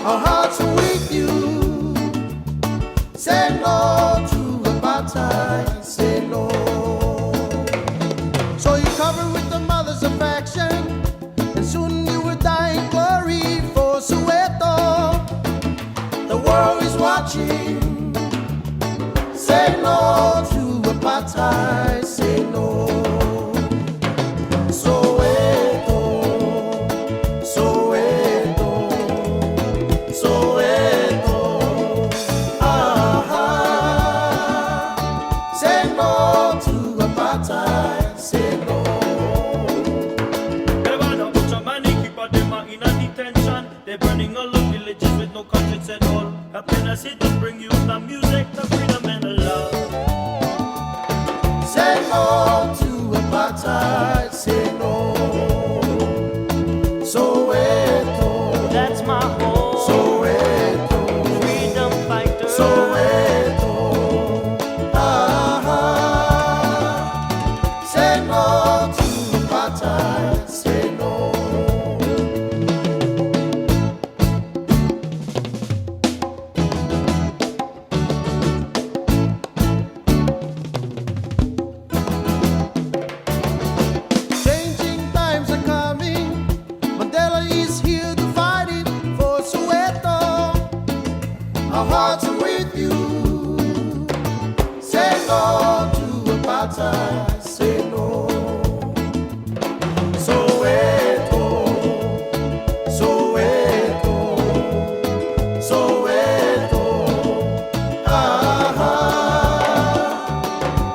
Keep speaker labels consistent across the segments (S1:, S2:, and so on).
S1: Our hearts are with you. Say no to apartheid. Say no. So you cover with the mother's affection, and soon you will die in glory for Soweto. The world is watching. Say no to apartheid. Say no. Soweto, Soweto, Soweto. Say no to apartheid. Say no.
S2: They're burning all the villages with no conscience at all. Happiness is to bring you the music, the freedom and the love.
S1: Say no to apartheid. Say no. Soweto,
S2: That's my home.
S1: Soweto,
S2: Freedom fighter.
S1: Soweto. Say no to apartheid. Say no. Changing times are coming. Mandela is here to fight it for Soweto. Our hearts are with you. Say no to apartheid. Say no. Soweto, Soweto, Soweto.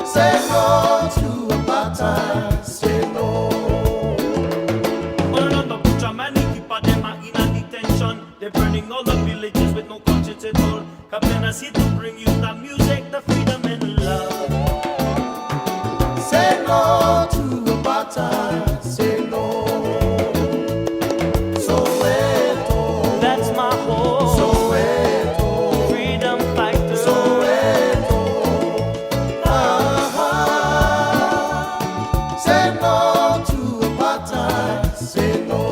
S1: Say no to apartheid. Say no.
S2: All around the butcher man, keep them in a detention. They're burning all the villages with no conscience at all. Happiness is to bring you the music, the freedom and the love.
S1: Say no to apartheid. Say no. Soweto,
S2: That's my home.
S1: Soweto,
S2: Freedom fighter.
S1: Soweto. Say no to apartheid. Say no.